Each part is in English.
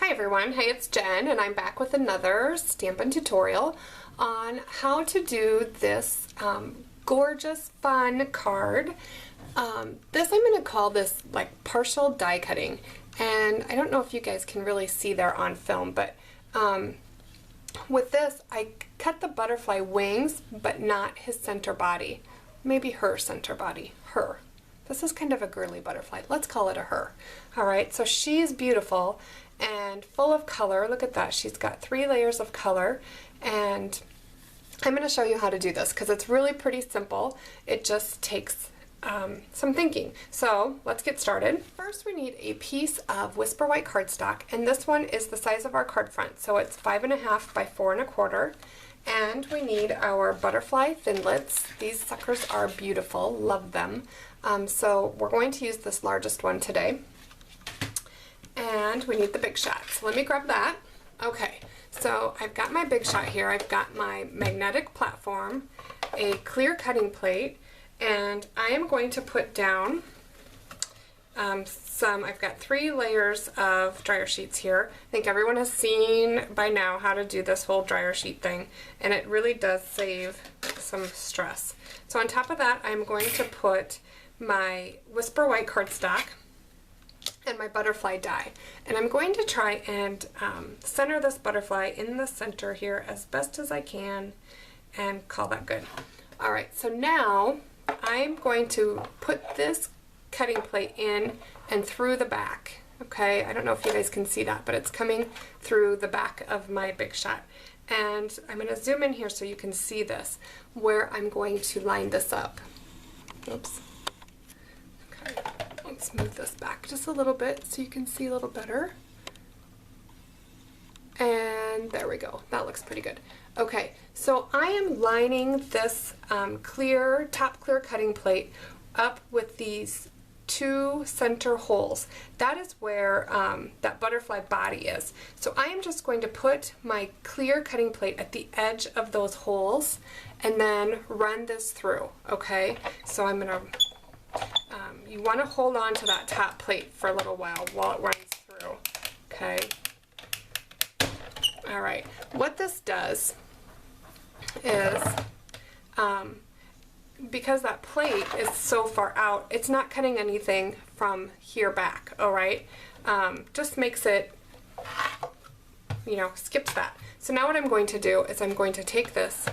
Hi everyone, hey, it's Jen and I'm back with another Stampin' tutorial on how to do this gorgeous fun card. This I'm going to call this like partial die cutting, and I don't know if you guys can really see there on film, but with this I cut the butterfly wings but not his center body. Maybe her center body. Her. This is kind of a girly butterfly. Let's call it a her. Alright, so she's beautiful and full of color. Look at that. She's got 3 layers of color, and I'm going to show you how to do this because it's really pretty simple. It just takes some thinking. So let's get started. First we need a piece of Whisper White cardstock, and this one is the size of our card front, so it's 5.5 by 4 1/4. And we need our butterfly Thinlits. These suckers are beautiful, love them. So we're going to use this largest one today. And we need the Big Shot. So let me grab that. Okay, so I've got my Big Shot here. I've got my magnetic platform, a clear cutting plate, and I am going to put down I've got 3 layers of dryer sheets here. I think everyone has seen by now how to do this whole dryer sheet thing, and it really does save some stress. So on top of that, I'm going to put my Whisper White cardstock and my butterfly die, and I'm going to try and center this butterfly in the center here as best as I can and call that good. Alright, so now I'm going to put this cutting plate in and through the back. Okay, I don't know if you guys can see that, but it's coming through the back of my Big Shot. And I'm going to zoom in here so you can see this, where I'm going to line this up. Oops. Okay, let's move this back just a little bit so you can see a little better. And there we go. That looks pretty good. Okay, so I am lining this top clear cutting plate up with these 2 center holes. That is where that butterfly body is. So I am just going to put my clear cutting plate at the edge of those holes and then run this through. Okay, so I'm gonna you want to hold on to that top plate for a little while it runs through. Okay, all right, what this does is because that plate is so far out, it's not cutting anything from here back, alright? Just makes it, skips that. So now what I'm going to do is I'm going to take this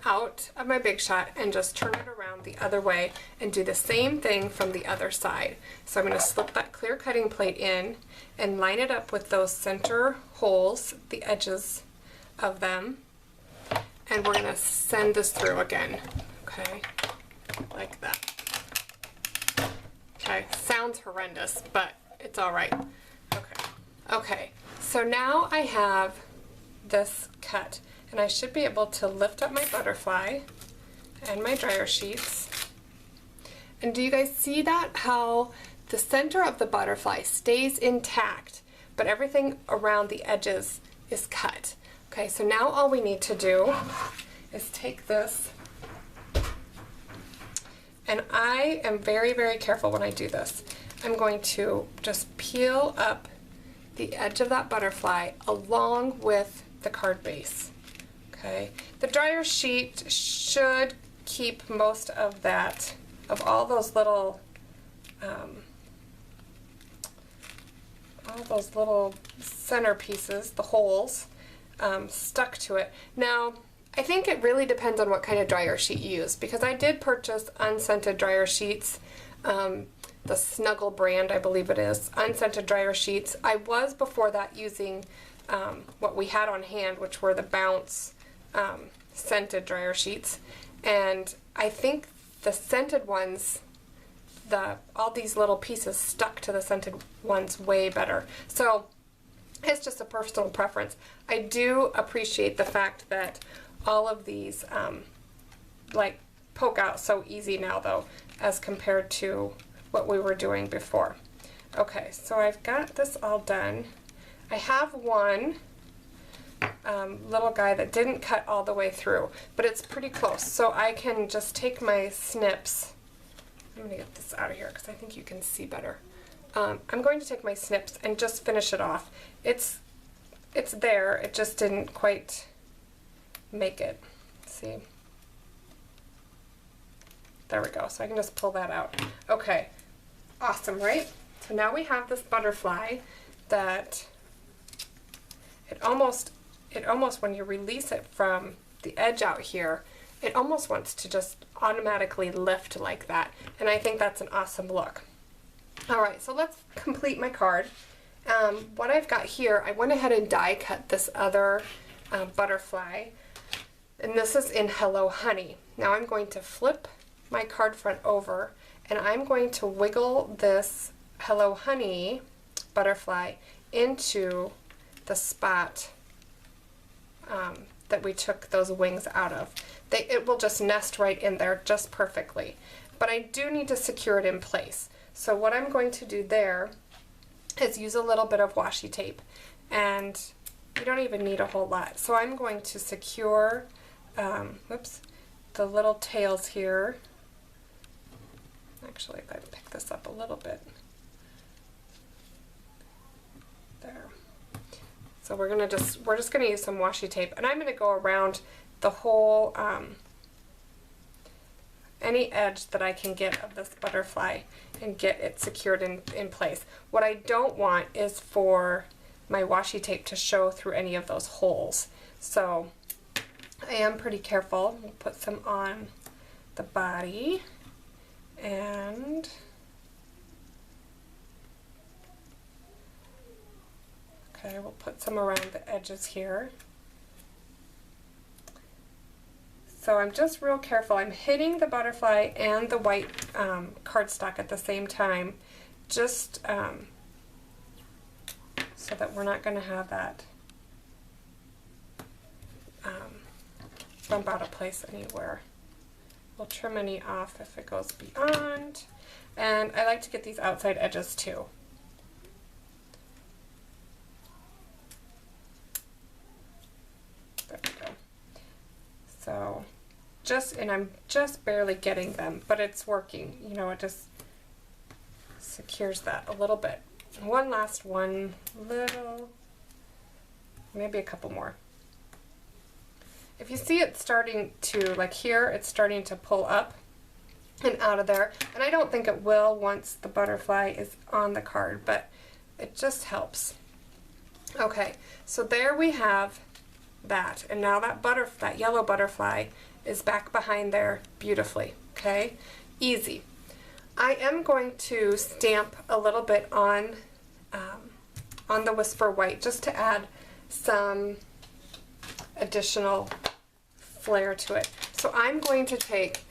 out of my Big Shot and just turn it around the other way and do the same thing from the other side. So I'm going to slip that clear cutting plate in and line it up with those center holes, the edges of them, and we're going to send this through again. Okay, like that. Okay, sounds horrendous, but it's alright. Okay, so now I have this cut, and I should be able to lift up my butterfly and my dryer sheets. And do you guys see that? How the center of the butterfly stays intact, but everything around the edges is cut. Okay, so now all we need to do is take this, and I am very, very careful when I do this. I'm going to just peel up the edge of that butterfly along with the card base. Okay, the dryer sheet should keep most of that, of all those little center pieces, the holes, stuck to it. Now, I think it really depends on what kind of dryer sheet you use, because I did purchase unscented dryer sheets, the Snuggle brand I believe it is, unscented dryer sheets. I was before that using what we had on hand, which were the Bounce scented dryer sheets, and I think the scented ones, all these little pieces stuck to the scented ones way better. So it's just a personal preference. I do appreciate the fact that all of these like poke out so easy now though, as compared to what we were doing before. Okay, so I've got this all done. I have one little guy that didn't cut all the way through, but it's pretty close, so I can just take my snips. I'm going to get this out of here because I think you can see better. I'm going to take my snips and just finish it off. It's it's there, it just didn't quite make it. See? There we go. So I can just pull that out. Okay. Awesome, right? So now we have this butterfly that it almost when you release it from the edge out here, it almost wants to just automatically lift like that. And I think that's an awesome look. All right, so let's complete my card. What I've got here, I went ahead and die cut this other butterfly, and this is in Hello Honey. Now I'm going to flip my card front over, and I'm going to wiggle this Hello Honey butterfly into the spot that we took those wings out of. It will just nest right in there just perfectly. But I do need to secure it in place. So what I'm going to do there is use a little bit of washi tape, and you don't even need a whole lot. So I'm going to secure the little tails here. Actually, if I pick this up a little bit. There. So we're just gonna use some washi tape, and I'm gonna go around the whole any edge that I can get of this butterfly and get it secured in place. What I don't want is for my washi tape to show through any of those holes. So I am pretty careful. We'll put some on the body, and okay, we'll put some around the edges here. So I'm just real careful. I'm hitting the butterfly and the white cardstock at the same time, just so that we're not going to have that bump out of place anywhere. We'll trim any off if it goes beyond. And I like to get these outside edges too. There we go. So and I'm just barely getting them, but it's working. You know, it just secures that a little bit. One last one, maybe a couple more. If you see it starting to, like here, it's starting to pull up and out of there, and I don't think it will once the butterfly is on the card, but it just helps. Okay, so there we have that, and now that yellow butterfly is back behind there beautifully. Okay, easy. I am going to stamp a little bit on the Whisper White just to add some additional flair to it. So I'm going to take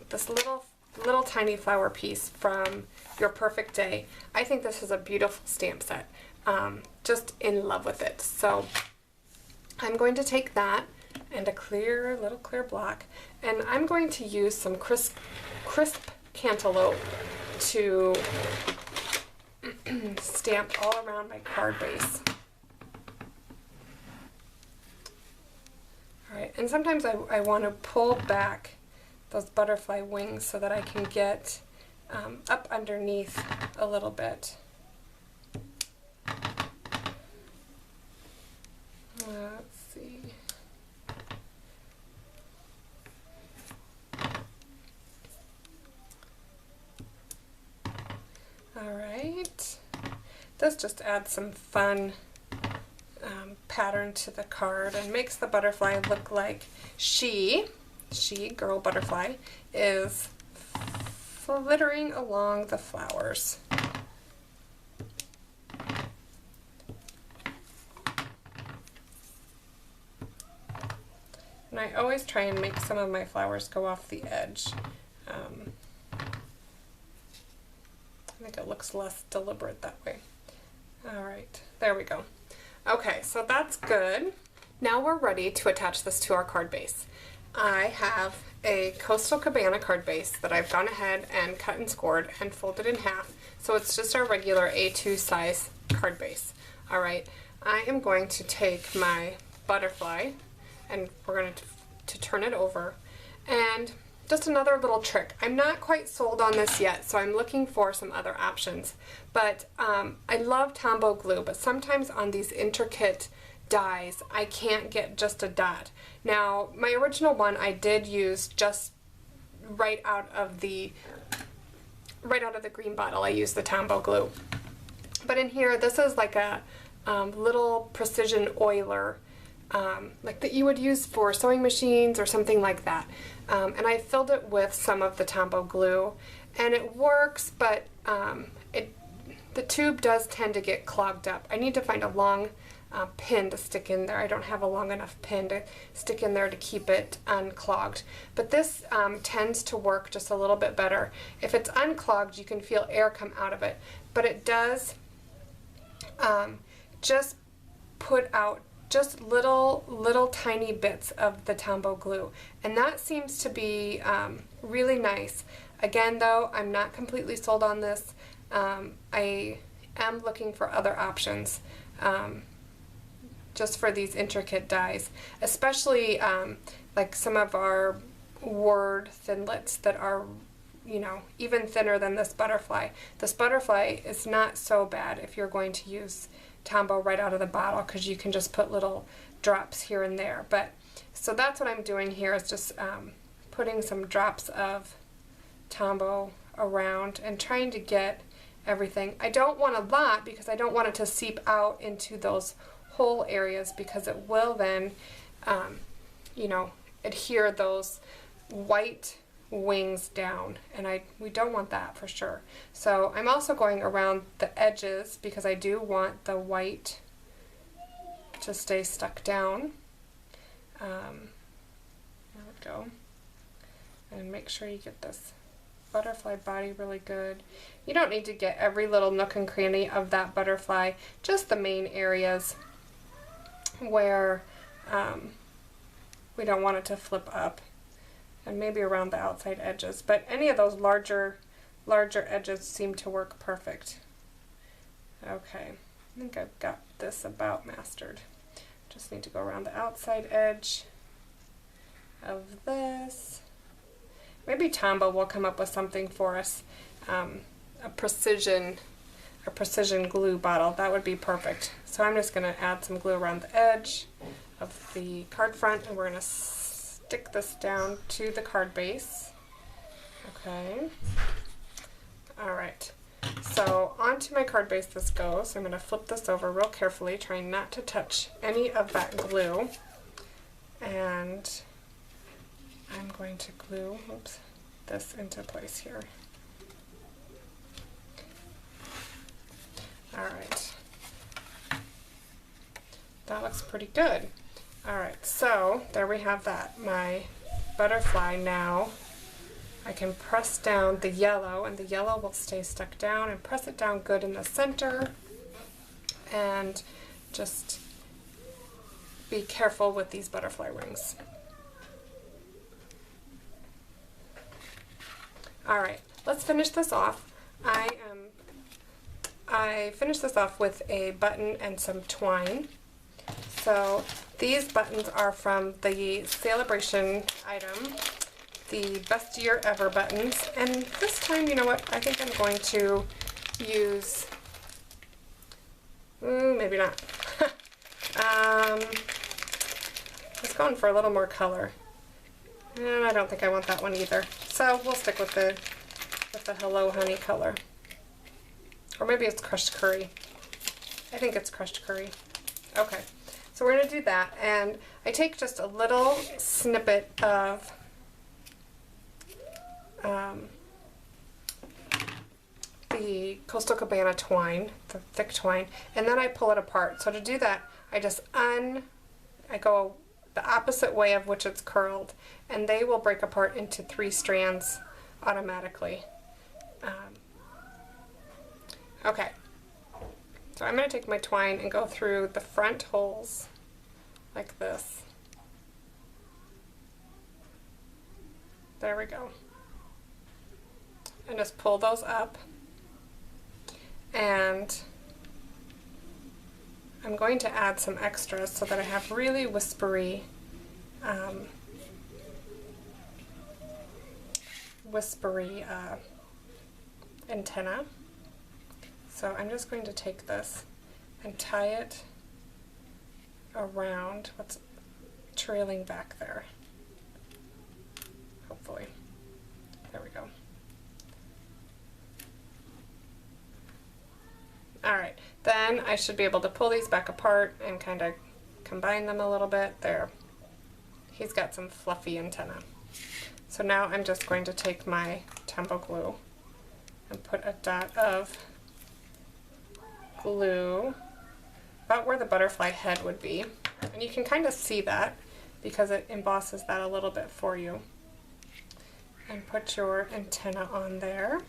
this little tiny flower piece from Your Perfect Day. I think this is a beautiful stamp set. Just in love with it. So I'm going to take that and a little clear block, and I'm going to use some crisp cantaloupe to stamp all around my card base. Alright, and sometimes I want to pull back those butterfly wings so that I can get up underneath a little bit. Let's see. Alright, this just adds some fun pattern to the card and makes the butterfly look like girl butterfly, is flittering along the flowers. And I always try and make some of my flowers go off the edge. I think it looks less deliberate that way. Alright, there we go. Okay, so that's good. Now we're ready to attach this to our card base. I have a Coastal Cabana card base that I've gone ahead and cut and scored and folded in half. So it's just our regular A2 size card base. Alright, I am going to take my butterfly and we're going to turn it over. And just another little trick. I'm not quite sold on this yet, so I'm looking for some other options. But I love Tombow glue, but sometimes on these intricate dies, I can't get just a dot. Now, my original one I did use just right out of the green bottle. I used the Tombow glue. But in here, this is like a little precision oiler, like that you would use for sewing machines or something like that. And I filled it with some of the Tombow glue, and it works, but the tube does tend to get clogged up. I need to find a long pin to stick in there. I don't have a long enough pin to stick in there to keep it unclogged. But this tends to work just a little bit better. If it's unclogged, you can feel air come out of it, but it does just put out just little tiny bits of the Tombow glue, and that seems to be really nice. Again, though, I'm not completely sold on this. I am looking for other options just for these intricate dies, especially like some of our word Thinlits that are, you know, even thinner than this butterfly. This butterfly is not so bad if you're going to use Tombow right out of the bottle, because you can just put little drops here and there. But so that's what I'm doing here, is just putting some drops of Tombow around and trying to get everything. I don't want a lot because I don't want it to seep out into those hole areas, because it will then you know, adhere those white wings down, and we don't want that for sure. So I'm also going around the edges because I do want the white to stay stuck down. There we go. And make sure you get this butterfly body really good. You don't need to get every little nook and cranny of that butterfly, just the main areas where we don't want it to flip up, and maybe around the outside edges. But any of those larger edges seem to work perfect. Okay, I think I've got this about mastered. Just need to go around the outside edge of this. Maybe Tombow will come up with something for us, a precision glue bottle. That would be perfect. So I'm just going to add some glue around the edge of the card front, and we're going to stick this down to the card base. Okay. Alright. So onto my card base this goes. I'm going to flip this over real carefully, trying not to touch any of that glue. And I'm going to glue this into place here. Alright. That looks pretty good. Alright, so there we have that. My butterfly now. I can press down the yellow, and the yellow will stay stuck down, and press it down good in the center, and just be careful with these butterfly wings. Alright, let's finish this off. I finished this off with a button and some twine. So these buttons are from the Celebration item, the Best Year Ever buttons. And this time, you know what, I think I'm going to use, maybe not. I was going for a little more color. And I don't think I want that one either. So we'll stick with the Hello Honey color. Or maybe it's crushed curry. I think it's crushed curry. Okay, so we're going to do that, and I take just a little snippet of the Coastal Cabana twine, the thick twine, and then I pull it apart. So to do that, I go the opposite way of which it's curled, and they will break apart into 3 strands automatically. Okay, so I'm going to take my twine and go through the front holes like this. There we go. And just pull those up. And I'm going to add some extras so that I have really whispery antenna. So I'm just going to take this and tie it around what's trailing back there. Hopefully. There we go. Alright, then I should be able to pull these back apart and kind of combine them a little bit. There. He's got some fluffy antenna. So now I'm just going to take my Tombow glue and put a dot of glue about where the butterfly head would be. And you can kind of see that because it embosses that a little bit for you. And put your antenna on there.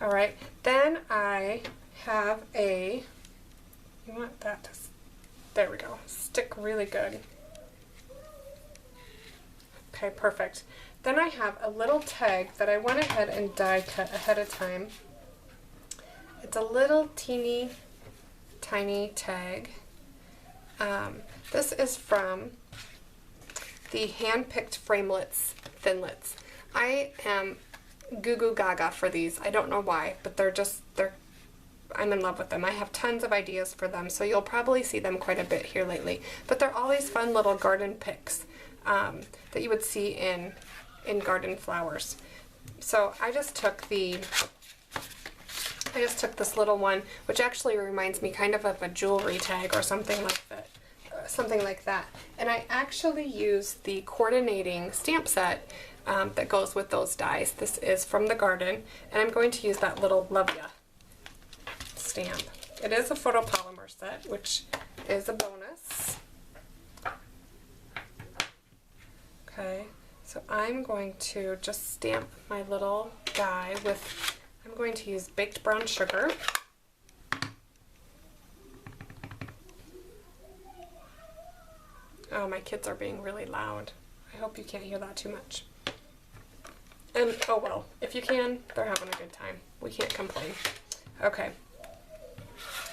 Alright, then I have you want that to, there we go, stick really good. Okay, perfect. Then I have a little tag that I went ahead and die cut ahead of time. It's a little teeny tiny tag. This is from the hand-picked Framelits Thinlits. I am goo goo gaga for these. I don't know why, but I'm in love with them. I have tons of ideas for them, so you'll probably see them quite a bit here lately. But they're all these fun little garden picks that you would see in garden flowers. So I just took this little one, which actually reminds me kind of a jewelry tag or something like that. And I actually used the coordinating stamp set that goes with those dies. This is from the garden, and I'm going to use that little Love Ya stamp. It is a photopolymer set, which is a bonus. Okay, so I'm going to just stamp my little die with, I'm going to use baked brown sugar. Oh, my kids are being really loud. I hope you can't hear that too much. And, oh well, if you can, they're having a good time. We can't complain. Okay.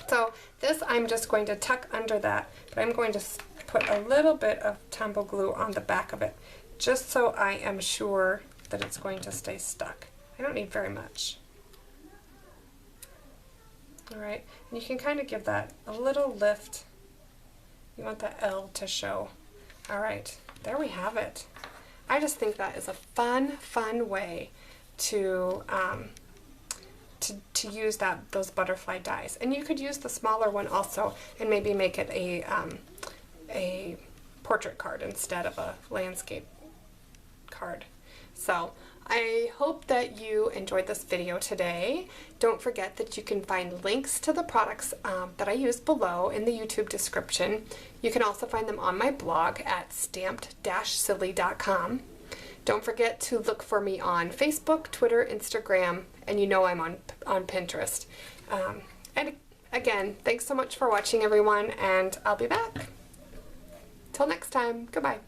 So this I'm just going to tuck under that, but I'm going to put a little bit of Tombow glue on the back of it, just so I am sure that it's going to stay stuck. I don't need very much. Alright, and you can kind of give that a little lift. You want the L to show. Alright, there we have it. I just think that is a fun way to use those butterfly dies. And you could use the smaller one also and maybe make it a portrait card instead of a landscape card. So I hope that you enjoyed this video today. Don't forget that you can find links to the products that I use below in the YouTube description. You can also find them on my blog at stamped-silly.com. Don't forget to look for me on Facebook, Twitter, Instagram, and you know I'm on Pinterest. And again, thanks so much for watching, everyone, and I'll be back. Till next time, goodbye.